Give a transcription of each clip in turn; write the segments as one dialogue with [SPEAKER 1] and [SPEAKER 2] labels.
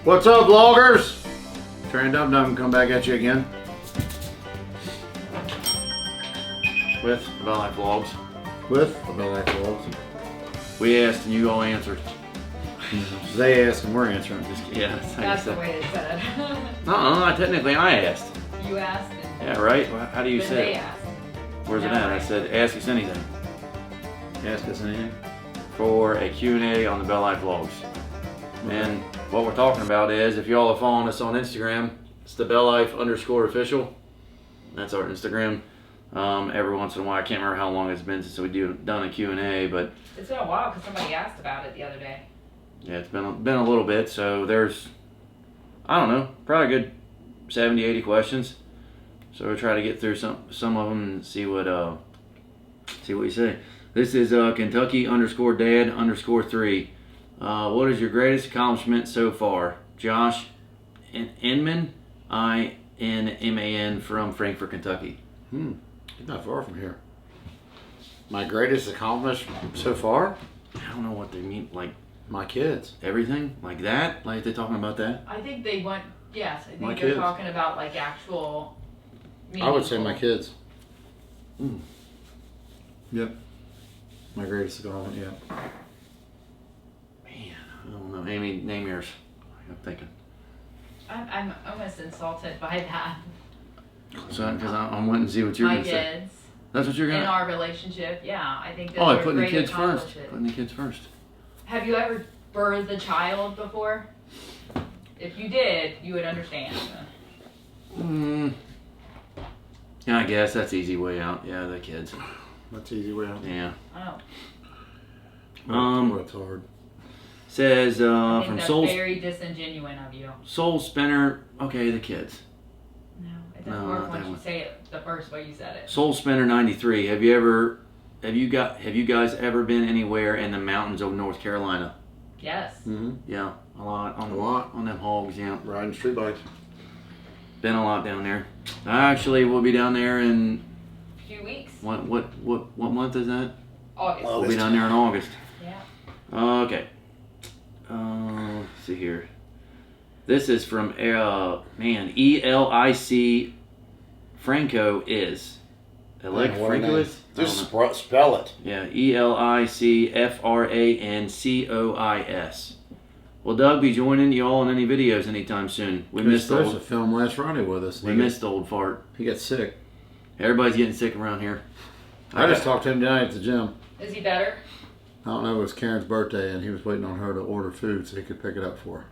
[SPEAKER 1] What's up, vloggers? Trey and Dum Dum come back at you again with the BellLife vlogs. With the BellLife vlogs.
[SPEAKER 2] We asked and you all answered.
[SPEAKER 1] They asked and we're answering.
[SPEAKER 2] Yeah,
[SPEAKER 3] that's the way they said it.
[SPEAKER 2] Technically I asked.
[SPEAKER 3] You asked.
[SPEAKER 2] Yeah, right? Well, how do you say
[SPEAKER 3] they
[SPEAKER 2] it?
[SPEAKER 3] asked.
[SPEAKER 2] Where's it at? I said, ask us anything.
[SPEAKER 1] Ask us anything?
[SPEAKER 2] For a Q&A on the BellLife vlogs. And what we're talking about is, if y'all are following us on Instagram, it's the BellLife_official. That's our Instagram. Every once in a while, I can't remember how long it's been since we've done a Q&A, but
[SPEAKER 3] it's been a while because somebody asked about it the other day.
[SPEAKER 2] Yeah, it's been a little bit. So there's, I don't know, probably a good 70, 80 questions. So we'll try to get through some of them and see what you say. This is Kentucky_dad_3. What is your greatest accomplishment so far? Josh Inman, INMAN from Frankfort, Kentucky.
[SPEAKER 1] He's not far from here. My greatest accomplishment so far?
[SPEAKER 2] I don't know what they mean. Like
[SPEAKER 1] my kids.
[SPEAKER 2] Everything like that? Like they're talking about that?
[SPEAKER 3] I think they want. Yes, I think
[SPEAKER 1] my
[SPEAKER 3] they're
[SPEAKER 1] kids.
[SPEAKER 3] talking about like actual.
[SPEAKER 1] I would say my kids.
[SPEAKER 2] Mm.
[SPEAKER 1] Yep. My greatest accomplishment. Yeah.
[SPEAKER 2] Man, I don't know. Amy, name yours. I'm thinking.
[SPEAKER 3] I'm almost insulted by that.
[SPEAKER 2] So, because I'm wanting to see what you're
[SPEAKER 3] My
[SPEAKER 2] going to say.
[SPEAKER 3] kids.
[SPEAKER 2] That's what you're going
[SPEAKER 3] In
[SPEAKER 2] to...
[SPEAKER 3] our relationship, yeah. I think
[SPEAKER 2] Oh,
[SPEAKER 3] those are
[SPEAKER 2] putting the
[SPEAKER 3] great
[SPEAKER 2] kids first.
[SPEAKER 3] accomplishments.
[SPEAKER 2] Putting the kids first.
[SPEAKER 3] Have you ever birthed a child before? If you did, you would understand.
[SPEAKER 2] Yeah, I guess that's easy way out. Yeah, the kids.
[SPEAKER 1] That's easy way out.
[SPEAKER 2] Yeah.
[SPEAKER 3] Oh.
[SPEAKER 1] That's hard.
[SPEAKER 2] Says
[SPEAKER 3] I think
[SPEAKER 2] from
[SPEAKER 3] that's
[SPEAKER 2] Soul
[SPEAKER 3] very disingenuous of you.
[SPEAKER 2] Soul Spinner. Okay, the kids.
[SPEAKER 3] No, it doesn't
[SPEAKER 2] No,
[SPEAKER 3] work
[SPEAKER 2] not
[SPEAKER 3] once
[SPEAKER 2] that
[SPEAKER 3] you
[SPEAKER 2] one.
[SPEAKER 3] say it the first way you said it.
[SPEAKER 2] Soul Spinner 93. Have you guys ever been anywhere in the mountains of North Carolina?
[SPEAKER 3] Yes.
[SPEAKER 1] Mm-hmm.
[SPEAKER 2] Yeah, a lot on them hogs. Yeah,
[SPEAKER 1] Riding street bikes.
[SPEAKER 2] been a lot down there. Actually, we'll be down there in
[SPEAKER 3] A few weeks.
[SPEAKER 2] what month is that?
[SPEAKER 3] August.
[SPEAKER 2] We'll be down there in August.
[SPEAKER 3] Yeah.
[SPEAKER 2] Okay. Let's see here. This is from ELIC Franco is. Franco is?
[SPEAKER 1] Just spell it.
[SPEAKER 2] Yeah, ELICFRANCOIS. Will Doug be joining you all in any videos anytime soon? We missed
[SPEAKER 1] supposed to film last Friday with us.
[SPEAKER 2] We missed the old fart.
[SPEAKER 1] He got sick.
[SPEAKER 2] Everybody's getting sick around here.
[SPEAKER 1] I just talked to him tonight at the gym.
[SPEAKER 3] Is he better?
[SPEAKER 1] I don't know, it was Karen's birthday and he was waiting on her to order food so he could pick it up for her.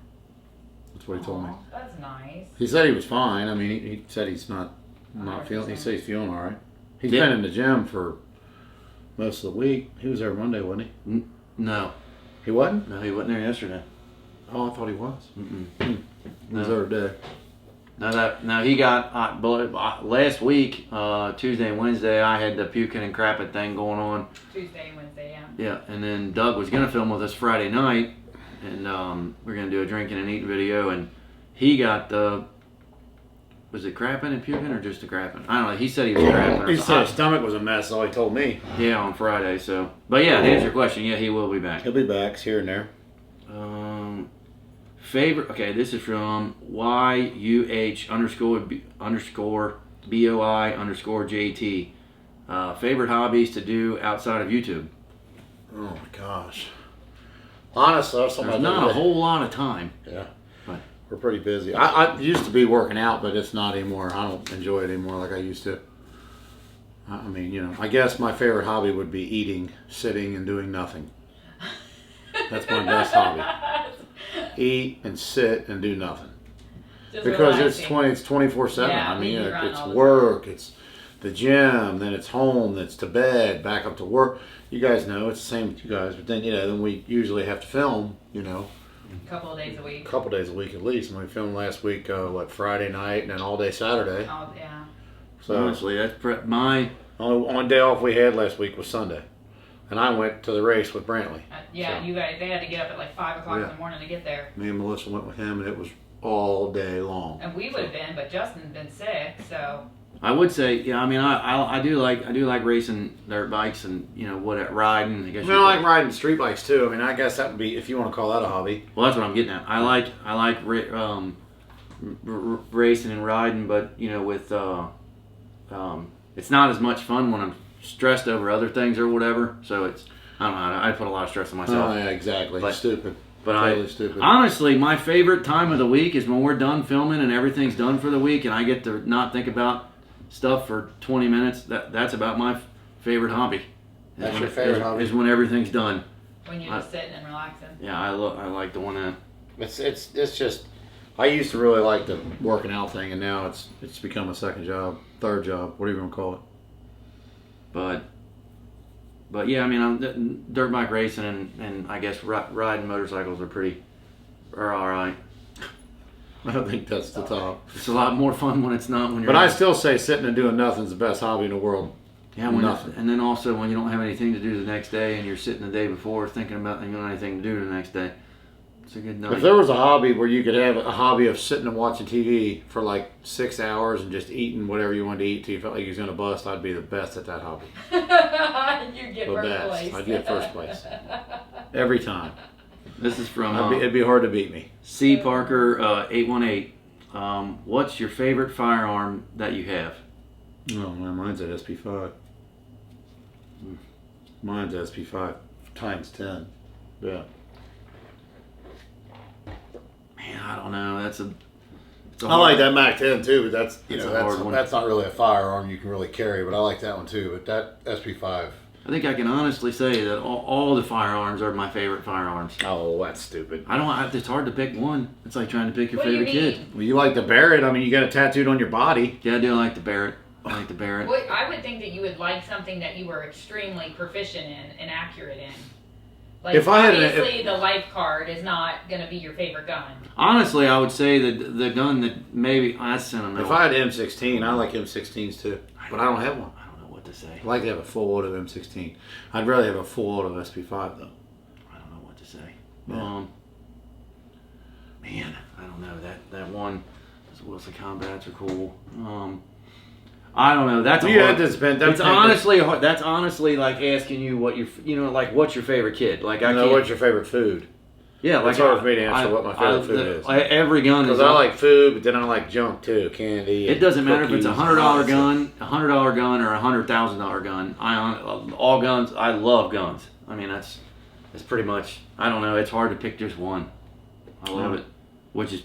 [SPEAKER 1] That's what he told me.
[SPEAKER 3] Aw, that's nice.
[SPEAKER 1] He said he was fine. I mean, he said he's not feeling, he said he's feeling all right. He's been in the gym for most of the week. He was there Monday, wasn't he?
[SPEAKER 2] No.
[SPEAKER 1] He wasn't?
[SPEAKER 2] No, he wasn't there yesterday.
[SPEAKER 1] Oh, I thought he was.
[SPEAKER 2] Mm-mm.
[SPEAKER 1] He was there today.
[SPEAKER 2] Now he got, last week, Tuesday and Wednesday, I had the puking and crapping thing going on.
[SPEAKER 3] Tuesday and Wednesday, yeah.
[SPEAKER 2] Yeah, and then Doug was going to film with us Friday night, and we're going to do a drinking and eating video, and he got the, was it crapping and puking or just the crapping? I don't know, he said he was crapping.
[SPEAKER 1] He said his stomach was a mess, all he told me.
[SPEAKER 2] Yeah, on Friday, so. But yeah, to answer your question, yeah, he will be back.
[SPEAKER 1] He'll be back here and there.
[SPEAKER 2] Favorite, okay, this is from YUH_BOI_JT. Favorite hobbies to do outside of YouTube?
[SPEAKER 1] Oh my gosh. Honestly,
[SPEAKER 2] There's not a whole lot of time.
[SPEAKER 1] Yeah.
[SPEAKER 2] But
[SPEAKER 1] We're pretty busy. I used to be working out, but it's not anymore. I don't enjoy it anymore like I used to. I mean, you know, I guess my favorite hobby would be eating, sitting, and doing nothing. That's my best hobby. Eat and sit and do nothing.
[SPEAKER 3] Just
[SPEAKER 1] Because
[SPEAKER 3] relaxing.
[SPEAKER 1] it's 24/7.
[SPEAKER 3] Yeah,
[SPEAKER 1] I mean,
[SPEAKER 3] leave you around
[SPEAKER 1] it's
[SPEAKER 3] all the
[SPEAKER 1] work, it's the gym, then it's home, then it's to bed, back up to work. You guys know it's the same with you guys, but then then we usually have to film,
[SPEAKER 3] A couple of days a
[SPEAKER 1] a
[SPEAKER 3] week.
[SPEAKER 1] couple days a week at least. And we filmed last week, Friday night and then all day Saturday.
[SPEAKER 3] Oh, yeah.
[SPEAKER 1] So
[SPEAKER 2] honestly, that's my...
[SPEAKER 1] only day off we had last week was Sunday. And I went to the race with Brantley.
[SPEAKER 3] Yeah,
[SPEAKER 1] So-
[SPEAKER 3] you guys, they had to get up at like 5 o'clock
[SPEAKER 1] Yeah.
[SPEAKER 3] in the morning to get there.
[SPEAKER 1] Me and Melissa went with him and it was all day long.
[SPEAKER 3] And we would have been, but Justin's been sick, so
[SPEAKER 2] I would say, yeah. I mean, I do like racing dirt bikes and riding. I guess.
[SPEAKER 1] I like riding street bikes too. I mean, I guess that would be if you want to call that a hobby.
[SPEAKER 2] Well, that's what I'm getting at. I like racing and riding, but with it's not as much fun when I'm stressed over other things or whatever. So I don't know. I put a lot of stress on myself.
[SPEAKER 1] Oh yeah, exactly.
[SPEAKER 2] But,
[SPEAKER 1] stupid.
[SPEAKER 2] But
[SPEAKER 1] totally stupid.
[SPEAKER 2] Honestly, my favorite time of the week is when we're done filming and everything's done for the week, and I get to not think about stuff for 20 minutes. That's about my favorite hobby.
[SPEAKER 1] That's your favorite hobby?
[SPEAKER 2] Is when everything's done.
[SPEAKER 3] When you're just sitting and relaxing.
[SPEAKER 2] Yeah, I like doing that.
[SPEAKER 1] It's just. I used to really like the working out thing, and now it's become a second job, third job, whatever you want to call it. But yeah, I mean, I'm
[SPEAKER 2] dirt bike racing and I guess riding motorcycles are all right.
[SPEAKER 1] I don't think that's the top.
[SPEAKER 2] It's a lot more fun when it's not when you're.
[SPEAKER 1] But I still say sitting and doing nothing is the best hobby in the world.
[SPEAKER 2] Yeah, nothing. And then also when you don't have anything to do the next day and you're sitting the day before thinking about anything to do the next day, it's a good night.
[SPEAKER 1] If there was a hobby where you could have a hobby of sitting and watching TV for like 6 hours and just eating whatever you wanted to eat till you felt like you was going to bust, I'd be the best at that hobby.
[SPEAKER 3] You get
[SPEAKER 1] The
[SPEAKER 3] first
[SPEAKER 1] best.
[SPEAKER 3] place.
[SPEAKER 1] I'd get first place. Every time.
[SPEAKER 2] This is from
[SPEAKER 1] It'd be hard to beat me.
[SPEAKER 2] C. Parker 818. What's your favorite firearm that you have?
[SPEAKER 1] Oh man, mine's at SP5. Mine's SP5 times 10. Yeah.
[SPEAKER 2] Man, I don't know.
[SPEAKER 1] I like that Mac 10 too, but
[SPEAKER 2] that's
[SPEAKER 1] not really a firearm you can really carry. But I like that one too. But that SP5.
[SPEAKER 2] I think I can honestly say that all the firearms are my favorite firearms.
[SPEAKER 1] Oh, that's stupid.
[SPEAKER 2] It's hard to pick one. It's like trying to pick your
[SPEAKER 3] What do you
[SPEAKER 2] favorite
[SPEAKER 3] mean?
[SPEAKER 2] kid.
[SPEAKER 1] Well, you like the Barrett. I mean, you got it tattooed on your body.
[SPEAKER 2] Yeah, I do like the Barrett. I like the Barrett.
[SPEAKER 3] Well, I would think that you would like something that you were extremely proficient in and accurate in. Like,
[SPEAKER 1] If I had
[SPEAKER 3] obviously, the life card is not going to be your favorite gun.
[SPEAKER 2] Honestly, I would say that the gun that maybe I sentimental.
[SPEAKER 1] If I had M16, I like M16s too, but I don't have one.
[SPEAKER 2] I don't know what to say.
[SPEAKER 1] I like to have a full auto M16. I'd rather have a full auto SP5 though.
[SPEAKER 2] I don't know what to say.
[SPEAKER 1] Yeah.
[SPEAKER 2] Man, I don't know that one. Those Wilson Combats are cool. I don't know. That's that's honestly like asking you what what's your favorite kid? Like
[SPEAKER 1] what's your favorite food?
[SPEAKER 2] Yeah, like
[SPEAKER 1] it's hard for me to answer what my favorite food is.
[SPEAKER 2] Every gun
[SPEAKER 1] because I like food, but then I like junk too, candy.
[SPEAKER 2] It doesn't matter if it's $100 gun, or $100,000 gun. All guns. I love guns. I mean that's pretty much. I don't know. It's hard to pick just one. I love it, which is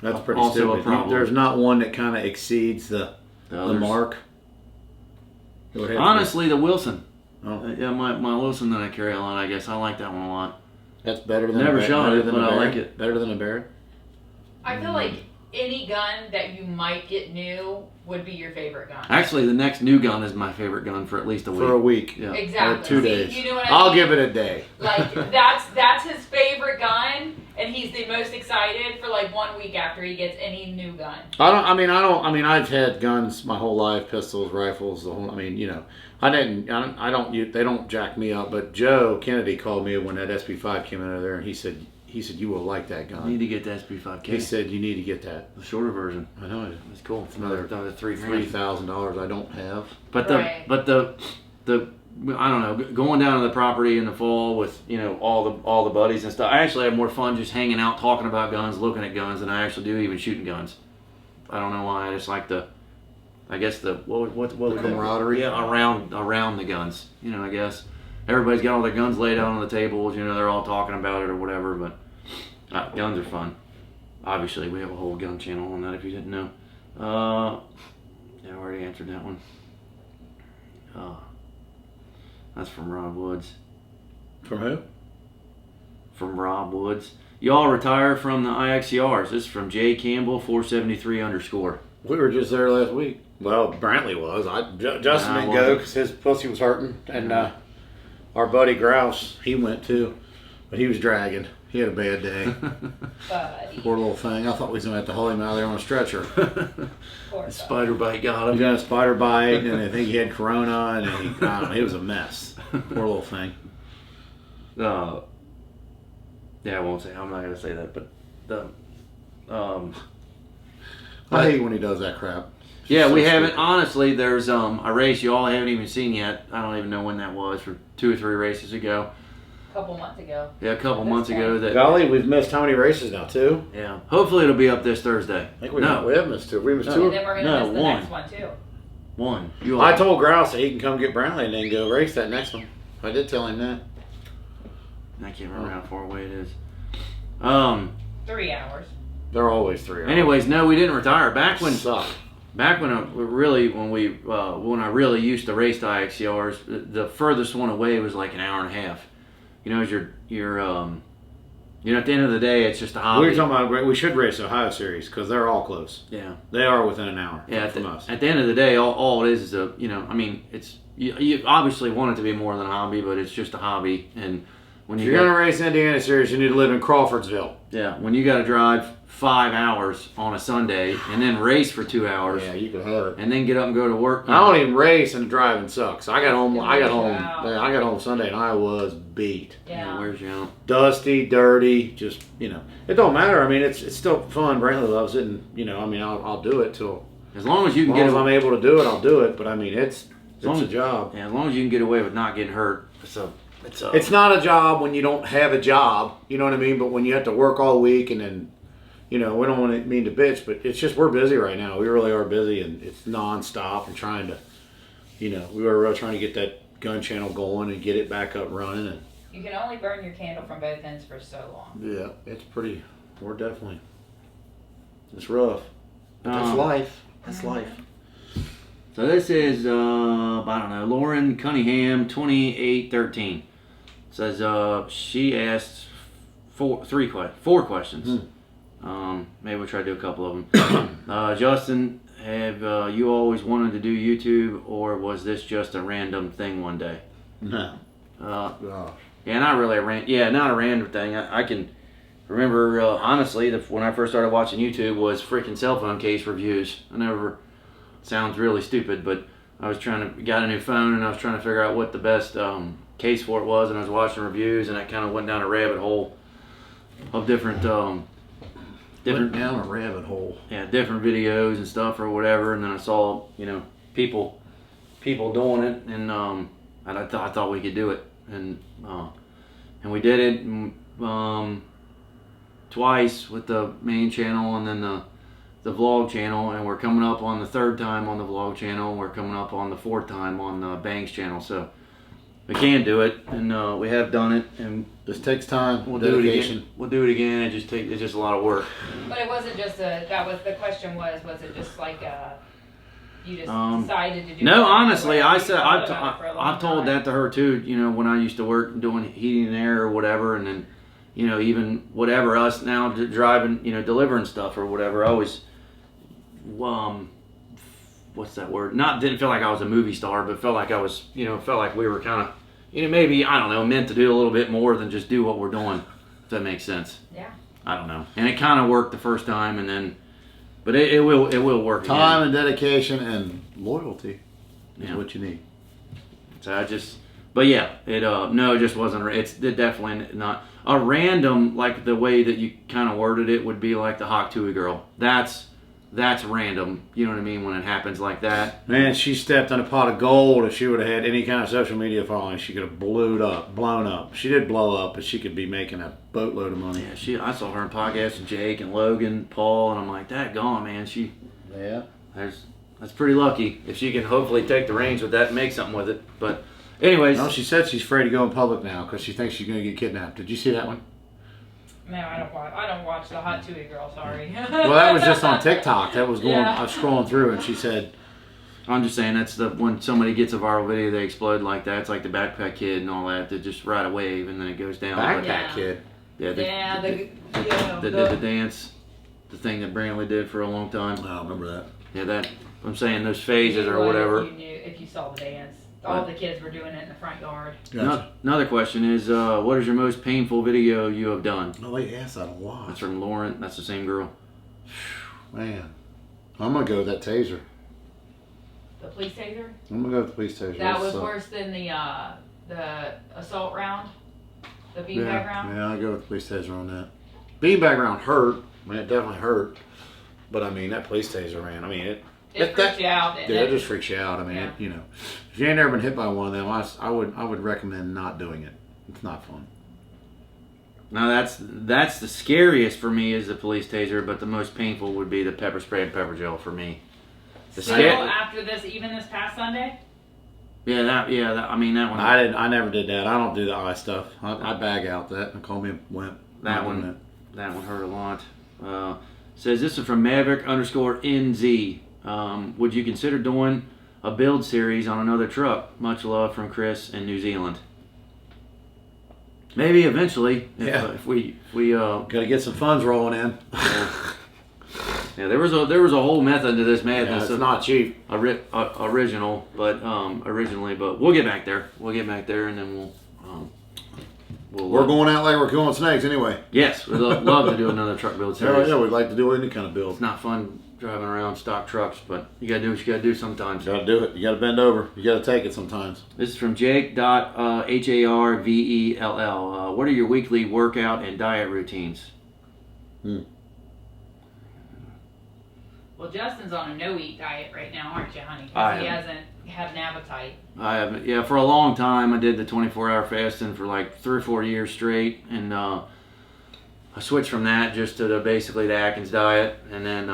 [SPEAKER 1] that's pretty
[SPEAKER 2] also
[SPEAKER 1] stupid.
[SPEAKER 2] a problem.
[SPEAKER 1] There's not one that kind of exceeds the mark.
[SPEAKER 2] Honestly, the Wilson.
[SPEAKER 1] Oh.
[SPEAKER 2] Yeah, my Wilson that I carry a lot. I guess I like that one a lot.
[SPEAKER 1] That's better than
[SPEAKER 2] never
[SPEAKER 1] a
[SPEAKER 2] shot it,
[SPEAKER 1] but
[SPEAKER 2] I like it.
[SPEAKER 1] Better than a Barrett.
[SPEAKER 3] I feel like any gun that you might get new would be your favorite gun.
[SPEAKER 2] Actually, the next new gun is my favorite gun for at least a week.
[SPEAKER 1] For a week.
[SPEAKER 2] Yeah.
[SPEAKER 3] Exactly.
[SPEAKER 1] Or 2 days.
[SPEAKER 3] You know what
[SPEAKER 1] I'll
[SPEAKER 3] mean?
[SPEAKER 1] give it a day.
[SPEAKER 3] Like that's his favorite gun, and he's the most excited for like 1 week after he gets any new gun.
[SPEAKER 1] I've had guns my whole life, pistols, rifles, they don't jack me up, but Joe Kennedy called me when that SP5 came out of there and he said you will like that gun.
[SPEAKER 2] You need to get the SP5K.
[SPEAKER 1] He said you need to get that.
[SPEAKER 2] The shorter version.
[SPEAKER 1] I know.
[SPEAKER 2] It's cool. It's another
[SPEAKER 1] $3,000 I don't have.
[SPEAKER 2] But the I don't know, going down to the property in the fall with all the buddies and stuff. I actually have more fun just hanging out, talking about guns, looking at guns, than I actually do even shooting guns. I don't know why. I just like the
[SPEAKER 1] camaraderie.
[SPEAKER 2] Yeah, around the guns. I guess everybody's got all their guns laid out on the tables. They're all talking about it or whatever. But guns are fun. Obviously, we have a whole gun channel on that. If you didn't know. Yeah, I already answered that one. That's from Rob Woods.
[SPEAKER 1] From who?
[SPEAKER 2] From Rob Woods. Y'all retire from the IXCRs. This is from Jay Campbell 473_.
[SPEAKER 1] We were just there last week. Well, Brantley was. Justin didn't go because his pussy was hurting, and our buddy Grouse, he went too, but he was dragging. He had a bad day.
[SPEAKER 3] Buddy.
[SPEAKER 1] Poor little thing. I thought we was gonna have to haul him out of there on a stretcher.
[SPEAKER 2] The spider bite got him.
[SPEAKER 1] He got a spider bite, and I think he had corona, and he was a mess. Poor little thing.
[SPEAKER 2] Yeah, I won't say. I'm not gonna say that, but
[SPEAKER 1] I hate when he does that crap.
[SPEAKER 2] Yeah,
[SPEAKER 1] So
[SPEAKER 2] we haven't.
[SPEAKER 1] stupid.
[SPEAKER 2] Honestly, there's a race you all haven't even seen yet. I don't even know when that was. For 2 or 3 races ago.
[SPEAKER 3] A couple months ago.
[SPEAKER 2] Yeah, a couple
[SPEAKER 3] This
[SPEAKER 2] months ago.
[SPEAKER 3] point.
[SPEAKER 2] That.
[SPEAKER 1] Golly, we've missed how many races now? 2.
[SPEAKER 2] Yeah. Hopefully it'll be up this Thursday.
[SPEAKER 1] I think we have missed 2. We missed
[SPEAKER 2] No.
[SPEAKER 1] 2.
[SPEAKER 3] And then we're gonna
[SPEAKER 2] No,
[SPEAKER 3] miss the
[SPEAKER 2] one.
[SPEAKER 3] next one too.
[SPEAKER 2] 1. You all.
[SPEAKER 1] I told Grouse that he can come get Brownlee and then go race that next one. I did tell him that.
[SPEAKER 2] I can't remember how far away it is.
[SPEAKER 3] 3 hours.
[SPEAKER 1] They're always 3 hours.
[SPEAKER 2] Anyways, no, we didn't retire. Back when
[SPEAKER 1] Suck.
[SPEAKER 2] when I really used to race the IXCRs, the furthest one away was like an hour and a half. You know, as you're at the end of the day, it's just a hobby.
[SPEAKER 1] We were talking about we should race the Ohio Series because they're all close.
[SPEAKER 2] Yeah.
[SPEAKER 1] They are within an hour
[SPEAKER 2] Yeah,
[SPEAKER 1] from us.
[SPEAKER 2] at the end of the day, all it is a, I mean, it's you obviously want it to be more than a hobby, but it's just a hobby. And when
[SPEAKER 1] If
[SPEAKER 2] you
[SPEAKER 1] you're going to race Indiana Series, you need to live in Crawfordsville.
[SPEAKER 2] when you got to drive 5 hours on a Sunday and then race for 2 hours
[SPEAKER 1] Yeah, you can have it.
[SPEAKER 2] and then get up and go to work.
[SPEAKER 1] I don't even race, and the driving sucks. I got home.
[SPEAKER 3] Wow.
[SPEAKER 1] I got home Sunday, and I was beat.
[SPEAKER 3] Yeah.
[SPEAKER 2] Where's you out?
[SPEAKER 1] Dusty, dirty. Just it don't matter. I mean, it's still fun. Brantley loves it, and I mean, I'll do it till
[SPEAKER 2] As long as you
[SPEAKER 1] as
[SPEAKER 2] can
[SPEAKER 1] long
[SPEAKER 2] get
[SPEAKER 1] as I'm able to do it. I'll do it. But I mean, it's
[SPEAKER 2] long
[SPEAKER 1] a
[SPEAKER 2] as-
[SPEAKER 1] job.
[SPEAKER 2] as long as you can get away with not getting hurt.
[SPEAKER 1] It's not a job when you don't have a job. You know what I mean? But when you have to work all week and then, we don't want to mean to bitch, but it's just we're busy right now. We really are busy, and it's nonstop and trying to, we were really trying to get that gun channel going and get it back up running. And
[SPEAKER 3] You can only burn your candle from both ends for so long.
[SPEAKER 1] yeah, we're definitely, it's rough. But that's life. That's life.
[SPEAKER 2] So this is I don't know, Lauren Cunningham, 2813. Says she asked 4 questions. Maybe we'll try to do a couple of them. Justin, have you always wanted to do YouTube, or was this just a random thing one day?
[SPEAKER 1] No.
[SPEAKER 2] Yeah, not really not a random thing. I can remember honestly when I first started watching YouTube was freaking cell phone case reviews. Sounds really stupid, but I was got a new phone and I was trying to figure out what the best case for it was, and I was watching reviews, and I kind of went down a rabbit hole of different
[SPEAKER 1] Went down a rabbit hole.
[SPEAKER 2] different videos and stuff or whatever, and then I saw people doing it, and I thought we could do it, and we did it twice with the main channel and then the vlog channel, and we're coming up on the 3rd time on the vlog channel, and we're coming up on the 4th time on the Banks channel, so we can do it, and we have done it, and
[SPEAKER 1] This takes time.
[SPEAKER 2] we'll do it
[SPEAKER 1] dedication.
[SPEAKER 2] again. We'll do it again. It's just a lot of work.
[SPEAKER 3] But it wasn't just the question was it just like you just decided to do
[SPEAKER 2] No,
[SPEAKER 3] it?
[SPEAKER 2] honestly,
[SPEAKER 3] Or
[SPEAKER 2] I
[SPEAKER 3] you
[SPEAKER 2] said
[SPEAKER 3] thought about it for a long
[SPEAKER 2] I've told
[SPEAKER 3] time?
[SPEAKER 2] that to her too. When I used to work doing heating and air or whatever, and then even whatever us now driving, delivering stuff or whatever. I always what's that word? Didn't feel like I was a movie star, but felt like I was, felt like we were kind of, maybe, I don't know, meant to do a little bit more than just do what we're doing. If that makes sense.
[SPEAKER 3] Yeah.
[SPEAKER 2] I don't know. And it kind of worked the first time, and then, but it will work
[SPEAKER 1] Time
[SPEAKER 2] again.
[SPEAKER 1] and dedication and loyalty is
[SPEAKER 2] Yeah.
[SPEAKER 1] what you need.
[SPEAKER 2] So but yeah, no, it just wasn't. It's definitely not a random, like the way that you kind of worded it would be like the Hawk Tui girl. That's random. You know what I mean? When it happens like that.
[SPEAKER 1] Man, she stepped on a pot of gold. If she would have had any kind of social media following, she could have blown up. She did blow up, but she could be making a boatload of money.
[SPEAKER 2] Yeah, I saw her in podcasts with Jake and Logan, Paul, and I'm like, that gone, man.
[SPEAKER 1] Yeah.
[SPEAKER 2] That's pretty lucky if she can hopefully take the reins with that and make something with it. But anyways,
[SPEAKER 1] No, she said she's afraid to go in public now because she thinks she's going to get kidnapped. Did you see that one?
[SPEAKER 3] No, I don't watch the Hot Tui girl. Sorry.
[SPEAKER 1] Well, that was just on TikTok. That was going.
[SPEAKER 3] Yeah.
[SPEAKER 1] I was scrolling through, and she said,
[SPEAKER 2] I'm just saying that's when somebody gets a viral video, they explode like that. It's like the backpack kid and all that. They just ride a wave and then it goes down.
[SPEAKER 1] "Backpack
[SPEAKER 3] Yeah.
[SPEAKER 1] kid."
[SPEAKER 2] Yeah,
[SPEAKER 3] the
[SPEAKER 2] the dance, the thing that Brantley did for a long time.
[SPEAKER 1] I don't remember that.
[SPEAKER 2] Yeah, that I'm saying those phases or whatever.
[SPEAKER 3] You knew if you saw the dance. All the kids were doing it in the front yard.
[SPEAKER 1] Gotcha.
[SPEAKER 2] Another question is, what is your most painful video you have done?
[SPEAKER 1] No, they asked that a lot.
[SPEAKER 2] That's from Lauren. That's the same girl.
[SPEAKER 1] Man, I'm gonna go with that taser.
[SPEAKER 3] The police taser.
[SPEAKER 1] I'm gonna go with the police taser.
[SPEAKER 3] That was
[SPEAKER 1] sucked.
[SPEAKER 3] worse than the assault round, the beanbag
[SPEAKER 1] Yeah,
[SPEAKER 3] round.
[SPEAKER 1] yeah, I'll go with the police taser on that. Beanbag round hurt. I mean, it definitely hurt. But I mean, that police taser, man. I mean,
[SPEAKER 3] It freaks you out.
[SPEAKER 1] Yeah, it just freaks you out. I mean,
[SPEAKER 3] Yeah.
[SPEAKER 1] you know, if you ain't never been hit by one of them, I would recommend not doing it. It's not fun.
[SPEAKER 2] Now that's the scariest for me is the police taser, but the most painful would be the pepper spray and pepper gel for me.
[SPEAKER 3] Still, after this, even this past Sunday.
[SPEAKER 2] Yeah, that I mean that one.
[SPEAKER 1] I never did that. I don't do the eye stuff. I bag out that and call me a wimp.
[SPEAKER 2] That one hurt a lot. Says this is from Maverick_NZ. Would you consider doing a build series on another truck? Much love from Chris in New Zealand. Maybe eventually. If we
[SPEAKER 1] got to get some funds rolling in.
[SPEAKER 2] Yeah, there was a whole method to this madness.
[SPEAKER 1] Yeah, it's not cheap.
[SPEAKER 2] Originally, but we'll get back there. And then
[SPEAKER 1] we're going out like we're killing snakes anyway.
[SPEAKER 2] Yes, we'd love to do another truck build series.
[SPEAKER 1] Yeah, we'd like to do any kind of build.
[SPEAKER 2] It's not fun driving around stock trucks, but you gotta do what you gotta do sometimes.
[SPEAKER 1] You gotta do it. You gotta bend over. You gotta take it sometimes.
[SPEAKER 2] This is from Jake.Harvell. What are your weekly workout and diet routines?
[SPEAKER 3] Well, Justin's on a no-eat diet right now, aren't you, honey?
[SPEAKER 2] I
[SPEAKER 3] Because he
[SPEAKER 2] am.
[SPEAKER 3] hasn't had an appetite.
[SPEAKER 2] I haven't. Yeah, for a long time I did the 24-hour fasting for like 3 or 4 years straight, and I switched from that just to basically the Atkins diet, and then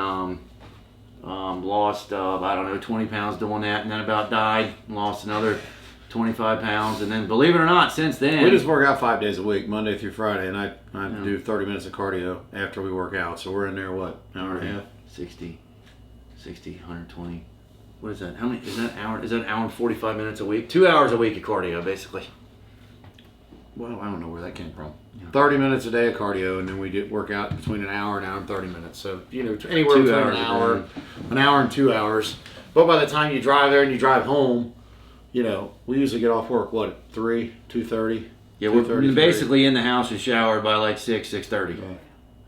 [SPEAKER 2] lost I don't know 20 pounds doing that, and then about died, lost another 25 pounds, and then believe it or not, since then
[SPEAKER 1] we just work out 5 days a week, Monday through Friday, and I do 30 minutes of cardio after we work out. So we're in there an hour and a half,
[SPEAKER 2] 60, 120. What is that? How many is that hour? Is that an hour and 45 minutes a week? 2 hours a week of cardio, basically.
[SPEAKER 1] Well, I don't know where that came from. 30 minutes a day of cardio, and then we work out between an hour and 30 minutes. So, anywhere
[SPEAKER 2] 2
[SPEAKER 1] between
[SPEAKER 2] hours
[SPEAKER 1] an hour and 2 hours. But by the time you drive there and you drive home, we usually get off work, 2:30?
[SPEAKER 2] Yeah, we're basically in the house and showered by like 6:30.
[SPEAKER 1] Yeah.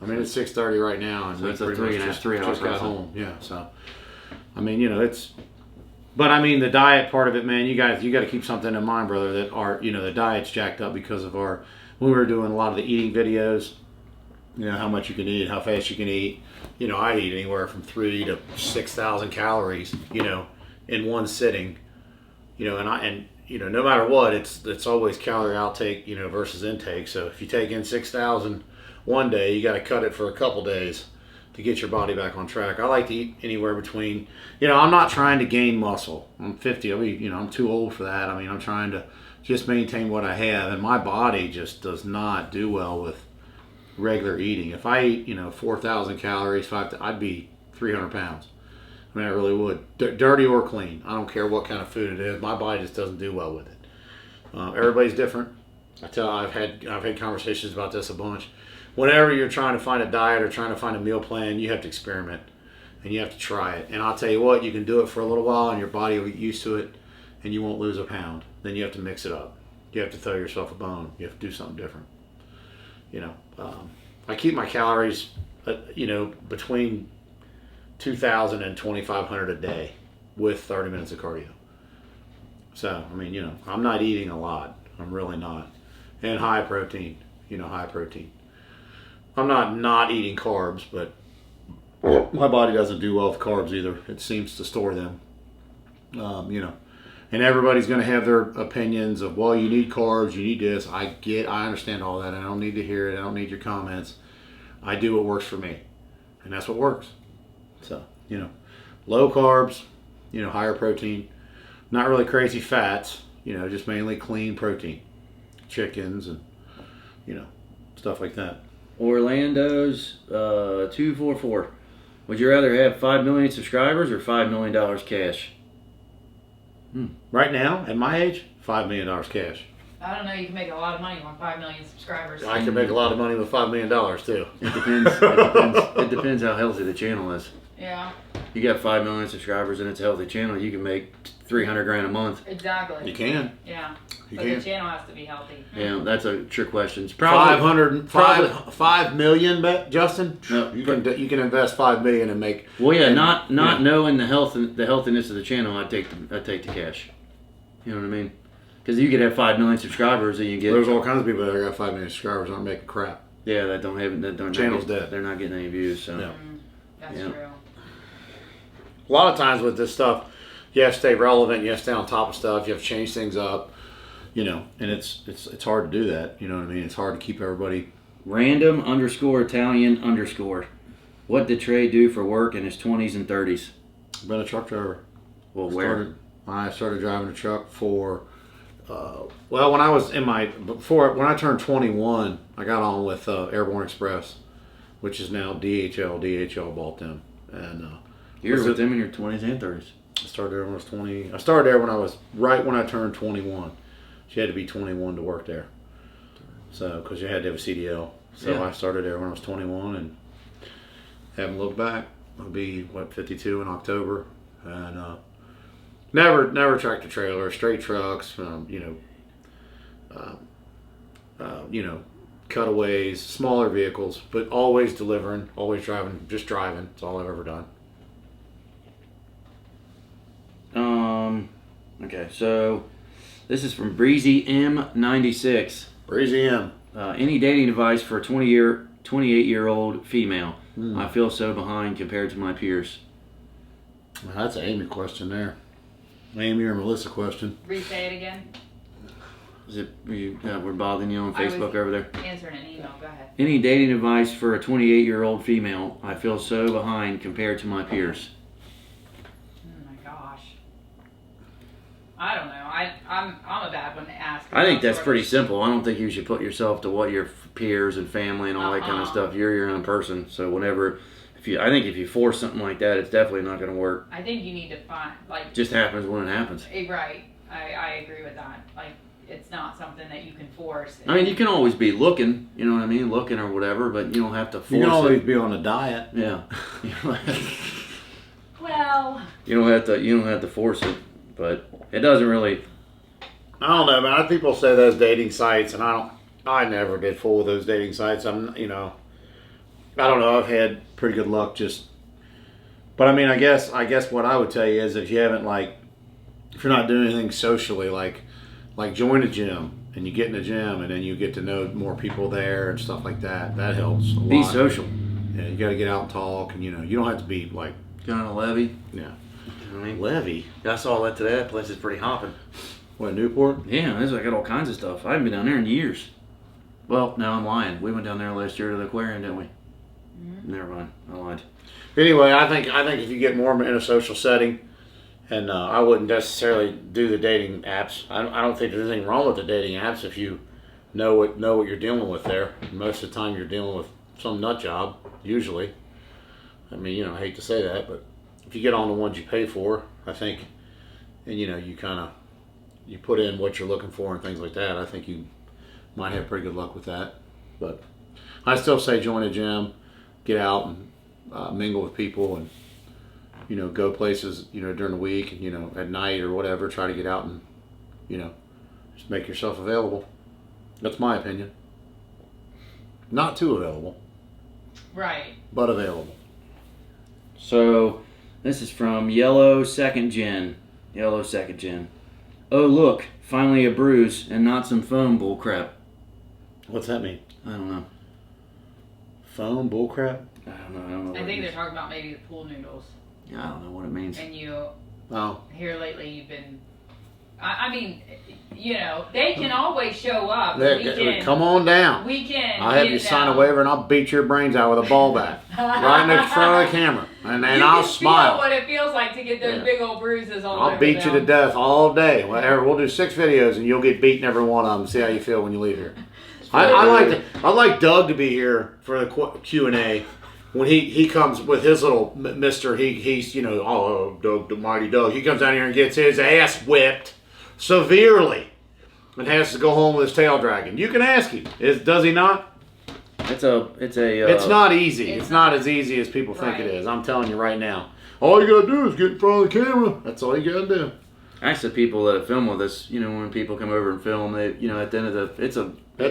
[SPEAKER 1] I mean, it's 6:30 right now, and
[SPEAKER 2] so
[SPEAKER 1] we
[SPEAKER 2] it's a
[SPEAKER 1] pretty much just got
[SPEAKER 2] process.
[SPEAKER 1] home. Yeah, so, I mean, it's... But I mean, the diet part of it, man, you got to keep something in mind, brother, that the diet's jacked up because of when we were doing a lot of the eating videos, how much you can eat, how fast you can eat. I eat anywhere from 3,000 to 6,000 calories, in one sitting, and no matter what, it's always calorie outtake, versus intake. So if you take in 6,000 one day, you got to cut it for a couple days to get your body back on track. I like to eat anywhere between, I'm not trying to gain muscle. I'm 50. I'm too old for that. I mean, I'm trying to just maintain what I have, and my body just does not do well with regular eating. If I eat, 4,000 calories, I'd be 300 pounds. I mean, I really would. Dirty or clean. I don't care what kind of food it is. My body just doesn't do well with it. Everybody's different. I've had conversations about this a bunch. Whenever you're trying to find a diet or trying to find a meal plan, you have to experiment and you have to try it. And I'll tell you what, you can do it for a little while and your body will get used to it and you won't lose a pound. Then you have to mix it up. You have to throw yourself a bone. You have to do something different. I keep my calories, between 2,000 and 2,500 a day with 30 minutes of cardio. So, I mean, I'm not eating a lot. I'm really not. And high protein, high protein. I'm not eating carbs, but my body doesn't do well with carbs either. It seems to store them. And everybody's going to have their opinions of, well, you need carbs, you need this. I understand all that. I don't need to hear it. I don't need your comments. I do what works for me. And that's what works. So, low carbs, higher protein, not really crazy fats, just mainly clean protein, chickens and, stuff like that.
[SPEAKER 2] Orlando's 244. Would you rather have 5 million subscribers or $5 million cash?
[SPEAKER 1] Right now, at my age, $5 million cash.
[SPEAKER 3] I don't know. You can make a lot of money on 5 million subscribers.
[SPEAKER 1] I can make a lot of money with $5 million too.
[SPEAKER 2] It depends how healthy the channel is.
[SPEAKER 3] Yeah.
[SPEAKER 2] You got 5 million subscribers and it's a healthy channel, you can make $300,000 a month.
[SPEAKER 3] Exactly.
[SPEAKER 1] You can.
[SPEAKER 3] Yeah.
[SPEAKER 1] You
[SPEAKER 3] but
[SPEAKER 1] can.
[SPEAKER 3] the channel has to be healthy.
[SPEAKER 2] Yeah, that's a trick question. It's
[SPEAKER 1] 5 million, Justin.
[SPEAKER 2] No,
[SPEAKER 1] you can invest $5 million and make.
[SPEAKER 2] Well, yeah, not knowing the healthiness of the channel, I'd take the cash. You know what I mean? Because you could have 5 million subscribers and you get.
[SPEAKER 1] There's all kinds of people that got 5 million subscribers aren't making crap.
[SPEAKER 2] Yeah, that don't.
[SPEAKER 1] Channel's dead.
[SPEAKER 2] They're not getting any views. So.
[SPEAKER 1] No.
[SPEAKER 3] That's
[SPEAKER 2] Yeah.
[SPEAKER 3] true.
[SPEAKER 1] A lot of times with this stuff, you have to stay relevant. You have to stay on top of stuff. You have to change things up. And it's hard to do that. You know what I mean? It's hard to keep everybody.
[SPEAKER 2] Random_Italian_. What did Trey do for work in his 20s and 30s?
[SPEAKER 1] Been a truck driver.
[SPEAKER 2] Well, where?
[SPEAKER 1] I started driving a truck for. When I was when I turned 21, I got on with Airborne Express, which is now DHL. DHL bought them, and
[SPEAKER 2] you were with them in your 20s and 30s.
[SPEAKER 1] I started there when I was 20. I started there when I turned 21. You had to be 21 to work there. So, because you had to have a CDL. So yeah. I started there when I was 21 and haven't looked back. I'll be 52 in October, and never tractor trailer, straight trucks. Cutaways, smaller vehicles, but always delivering, always driving, just driving. That's all I've ever done.
[SPEAKER 2] Okay, so this is from Breezy M96.
[SPEAKER 1] Breezy M.
[SPEAKER 2] Any dating advice for a 28-year-old female? I feel so behind compared to my peers.
[SPEAKER 1] Well, that's an Amy question there. Amy or Melissa question.
[SPEAKER 3] Re-say it again.
[SPEAKER 2] Is it we're bothering you on Facebook over there?
[SPEAKER 3] Answering an email. Go ahead.
[SPEAKER 2] Any dating advice for a 28-year-old female? I feel so behind compared to my peers.
[SPEAKER 3] Oh my gosh. I don't know. I'm a bad one to ask.
[SPEAKER 2] I think that's pretty simple. I don't think you should put yourself to what your peers and family and all that kind of stuff. You're your own person. So whenever, I think if you force something like that, it's definitely not going to work.
[SPEAKER 3] I think you need to find
[SPEAKER 2] just happens when it happens.
[SPEAKER 3] Right. I agree with that. It's not something that you can force.
[SPEAKER 2] I mean, you can always be looking, you know what I mean, looking or whatever, but you don't have to force it.
[SPEAKER 1] You can always be on a diet.
[SPEAKER 2] Yeah.
[SPEAKER 3] Well.
[SPEAKER 2] You don't have to force it, but it doesn't really.
[SPEAKER 1] I don't know, man. People say those dating sites, and I never did fool with those dating sites. I don't know. I've had pretty good luck but I mean, I guess what I would tell you is if you haven't if you're not doing anything socially, like join a gym and you get in a gym and then you get to know more people there and stuff like that. That helps a lot.
[SPEAKER 2] Be social.
[SPEAKER 1] Yeah, you got to get out and talk, and you don't have to be
[SPEAKER 2] Get on a levee.
[SPEAKER 1] Yeah.
[SPEAKER 2] You know what I mean?
[SPEAKER 1] Levee.
[SPEAKER 2] I saw that today. That place is pretty hopping.
[SPEAKER 1] What, Newport?
[SPEAKER 2] Yeah, I got all kinds of stuff. I haven't been down there in years. Well, no, I'm lying. We went down there last year to the aquarium, didn't we? Mm-hmm. Never mind. I lied.
[SPEAKER 1] Anyway, I think if you get more in a social setting, and I wouldn't necessarily do the dating apps. I don't think there's anything wrong with the dating apps if you know what you're dealing with there. Most of the time, you're dealing with some nut job. Usually, I mean, I hate to say that, but if you get on the ones you pay for, I think, and you put in what you're looking for and things like that, I think you might have pretty good luck with that. But I still say join a gym, get out and mingle with people, and go places during the week, and at night or whatever. Try to get out and just make yourself available. That's my opinion. Not too available,
[SPEAKER 3] right?
[SPEAKER 1] But available.
[SPEAKER 2] So this is from Yellow Second Gen. Oh look, finally a bruise and not some foam bullcrap.
[SPEAKER 1] What's that mean?
[SPEAKER 2] I don't know.
[SPEAKER 1] Foam bullcrap?
[SPEAKER 2] I don't know.
[SPEAKER 3] I think they're talking about maybe the pool noodles.
[SPEAKER 2] Yeah, I don't know what it means.
[SPEAKER 3] And here lately you've been. I mean, they can always show up.
[SPEAKER 1] Come on down.
[SPEAKER 3] We can.
[SPEAKER 1] I'll have you sign a waiver, and I'll beat your brains out with a ball bat right in the front of the camera, and I'll smile.
[SPEAKER 3] Feel what it feels like to get those big old bruises all over.
[SPEAKER 1] I'll beat you to death all day. We'll do 6 videos, and you'll get beaten every one of them. See how you feel when you leave here. I like Doug to be here for the Q&A. When he comes with his little Mister, he's Doug, the mighty Doug. He comes down here and gets his ass whipped severely, and has to go home with his tail dragging. You can ask him. Does he not?
[SPEAKER 2] It's
[SPEAKER 1] not easy. It's not as easy as people think it is. I'm telling you right now. All you gotta do is get in front of the camera. That's all you gotta do.
[SPEAKER 2] Actually, people that film with us, when people come over and film, they, at the end of it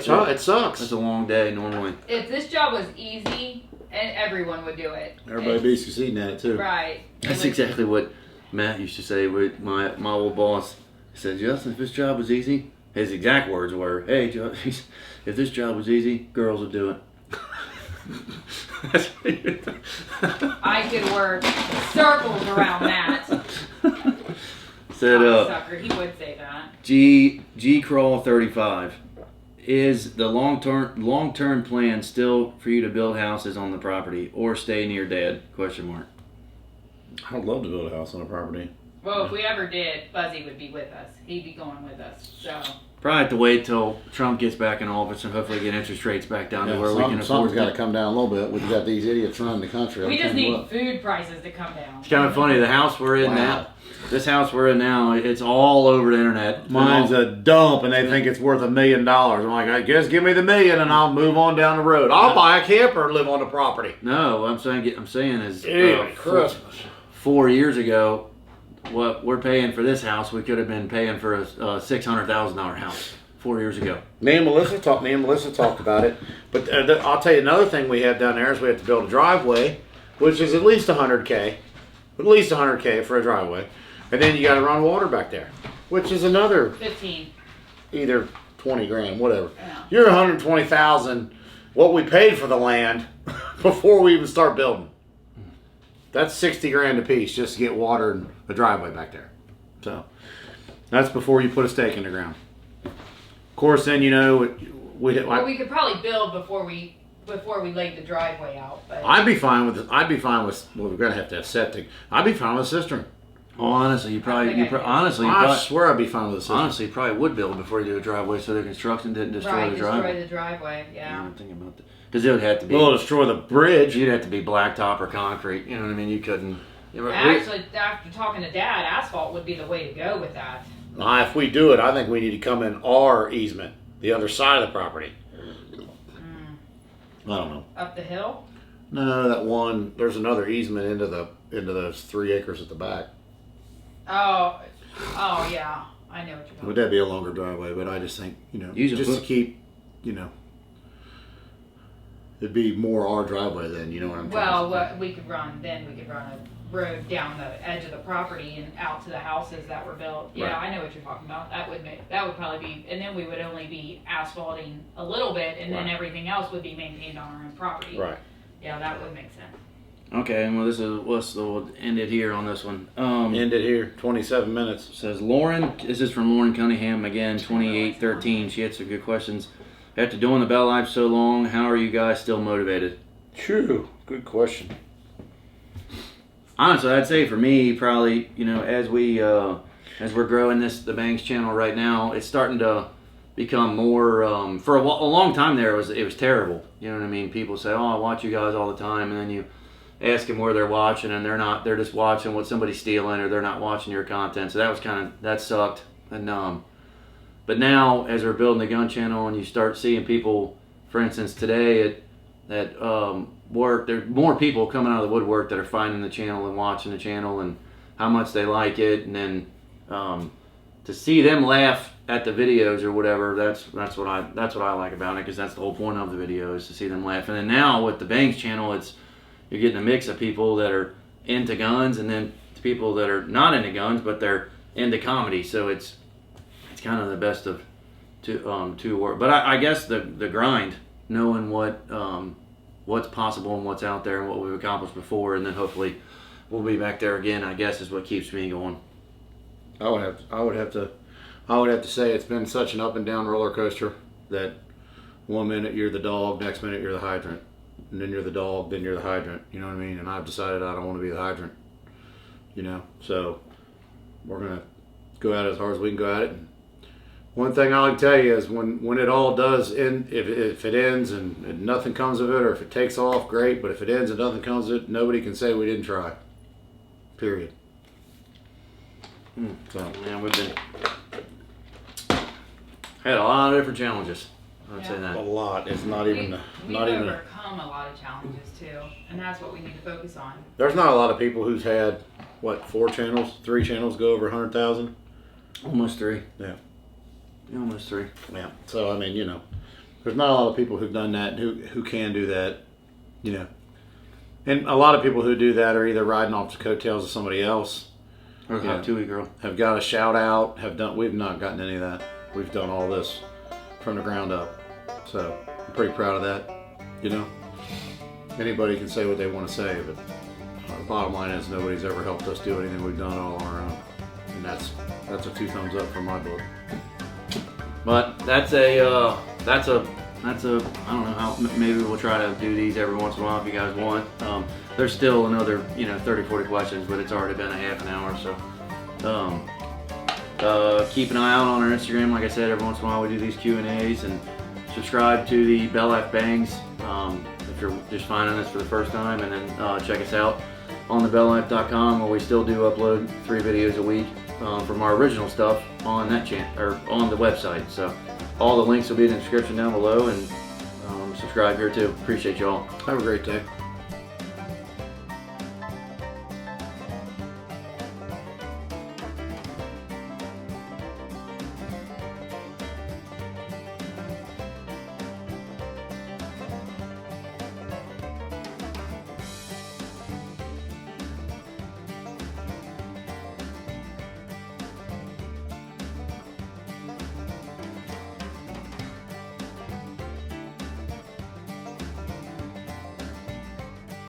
[SPEAKER 2] sucks. It's a long day normally.
[SPEAKER 3] If this job was easy, and everyone would do it.
[SPEAKER 1] Everybody be succeeding at it too.
[SPEAKER 3] Right.
[SPEAKER 2] That's exactly what Matt used to say with my old boss. He said, Justin, if this job was easy, his exact words were, hey, if this job was easy, girls would do it.
[SPEAKER 3] I could work circles around that.
[SPEAKER 2] Said
[SPEAKER 3] Sucker, he would say that.
[SPEAKER 2] G Crawl 35. Is the long-term plan still for you to build houses on the property or stay near Dad? Question mark.
[SPEAKER 1] I'd love to build a house on a property.
[SPEAKER 3] Well, if we ever did, Fuzzy would be with us. He'd be going with us. So
[SPEAKER 2] Probably have to wait till Trump gets back in office and hopefully get interest rates back down to where we can afford
[SPEAKER 1] something's got to
[SPEAKER 2] it.
[SPEAKER 1] come down a little bit. We've got these idiots running the country.
[SPEAKER 3] we just need food prices to come down.
[SPEAKER 2] It's kind of funny. The house we're in now, this house we're in now, it's all over the internet.
[SPEAKER 1] Mine's a dump, and they think it's worth $1 million. I'm like, I guess give me the $1 million, and I'll move on down the road. I'll buy a camper and live on the property.
[SPEAKER 2] No, what I'm saying is,
[SPEAKER 1] Christmas.
[SPEAKER 2] 4 years ago, what we're paying for this house, we could have been paying for a $600,000 house 4 years ago.
[SPEAKER 1] Me and Melissa talked about it. But I'll tell you another thing we have down there is we have to build a driveway, which is at least $100K. At least $100K for a driveway. And then you got to run water back there, which is another
[SPEAKER 3] 15.
[SPEAKER 1] either 20 grand, whatever.
[SPEAKER 3] Yeah.
[SPEAKER 1] You're 120,000 what we paid for the land before we even start building. That's 60 grand a piece just to get water and a driveway back there. So that's before you put a stake in the ground. Of course, then
[SPEAKER 3] Well, we could probably build before we laid the driveway out. But
[SPEAKER 1] I'd be fine with it. Well, we're gonna have to have septic. I'd be fine with a cistern.
[SPEAKER 2] Oh, honestly, you probably
[SPEAKER 1] I swear I'd be fine with a cistern.
[SPEAKER 2] honestly you probably would build before you do a driveway so the construction didn't destroy the driveway.
[SPEAKER 3] destroy the driveway. Yeah.
[SPEAKER 2] I'm thinking about that because it would have to be.
[SPEAKER 1] Well, destroy the bridge.
[SPEAKER 2] You'd have to be blacktop or concrete. You know what I mean? You couldn't.
[SPEAKER 3] Actually, after talking to Dad, asphalt would be the way to go with that.
[SPEAKER 1] If we do it, I think we need to come in our easement, the other side of the property. I don't know.
[SPEAKER 3] Up the hill?
[SPEAKER 1] No, that one. There's another easement into those 3 acres at the back.
[SPEAKER 3] Oh yeah. I know what you're talking
[SPEAKER 1] Would that be a longer driveway? But I just think to keep, it'd be more our driveway then. You know what I'm trying to say?
[SPEAKER 3] Well, we could run a road down the edge of the property and out to the houses that were built. Yeah,
[SPEAKER 1] Right.
[SPEAKER 3] I know what you're talking about. That would probably be, and then we would only be asphalting a little bit, and then
[SPEAKER 1] Right.
[SPEAKER 3] everything else would be maintained on our own property.
[SPEAKER 1] Right.
[SPEAKER 3] Yeah, that would make sense.
[SPEAKER 2] Okay, well we'll end it here on this one.
[SPEAKER 1] End it here. 27 minutes.
[SPEAKER 2] Says Lauren. This is from Lauren Cunningham again. 2813. She had some good questions. After doing the BellLife so long, how are you guys still motivated?
[SPEAKER 1] True. Good question.
[SPEAKER 2] Honestly, I'd say for me, probably as we're growing the Banks channel right now, it's starting to become more. For a long time there, it was terrible. You know what I mean? People say, "Oh, I watch you guys all the time," and then you ask them where they're watching, and they're not. They're just watching what somebody's stealing, or they're not watching your content. So that sucked. And but now as we're building the gun channel, and you start seeing people, for instance, today at work, there are more people coming out of the woodwork that are finding the channel and watching the channel and how much they like it, and then to see them laugh at the videos or whatever, that's what I like about it, because that's the whole point of the video, is to see them laugh. And then now with the Banks channel, you're getting a mix of people that are into guns, and then people that are not into guns but they're into comedy. So it's kind of the best of two worlds. But I guess the grind, knowing what's possible and what's out there and what we've accomplished before, and then hopefully we'll be back there again, I guess, is what keeps me going.
[SPEAKER 1] I would have to say it's been such an up and down roller coaster that one minute you're the dog, next minute you're the hydrant, and then you're the dog, then you're the hydrant. You know what I mean? And I've decided I don't want to be the hydrant. So we're gonna go at it as hard as we can go at it. And one thing I can tell you is when it all does end, if it ends and nothing comes of it, or if it takes off, great. But if it ends and nothing comes of it, nobody can say we didn't try. Period. So
[SPEAKER 2] Yeah, we've had a lot of different challenges. I'd say
[SPEAKER 1] a
[SPEAKER 2] that.
[SPEAKER 1] lot is not
[SPEAKER 3] We've
[SPEAKER 1] even.
[SPEAKER 3] overcome a lot of challenges too, and that's what we need to focus on.
[SPEAKER 1] There's not a lot of people who's had 3 channels go over 100,000.
[SPEAKER 2] Almost 3.
[SPEAKER 1] Yeah.
[SPEAKER 2] Almost 3.
[SPEAKER 1] Yeah. So I mean, there's not a lot of people who've done that and who can do that, And a lot of people who do that are either riding off the coattails of somebody else,
[SPEAKER 2] Or
[SPEAKER 1] Yeah.
[SPEAKER 2] Hot Tui girl.
[SPEAKER 1] have got a shout out, we've not gotten any of that. We've done all this from the ground up. So I'm pretty proud of that, anybody can say what they want to say, but the bottom line is nobody's ever helped us do anything. We've done it all on our own, and that's a 2 thumbs up from my book.
[SPEAKER 2] But that's a I don't know how, maybe we'll try to do these every once in a while if you guys want. There's still another 30, 40 questions, but it's already been a half an hour, so keep an eye out on our Instagram. Like I said, every once in a while we do these Q&As, and subscribe to the BellLife Bangs if you're just finding this for the first time, and then check us out on the BellLife.com, where we still do upload 3 videos a week from our original stuff on that channel or on the website. So all the links will be in the description down below, and subscribe here too. Appreciate y'all.
[SPEAKER 1] Have a great day.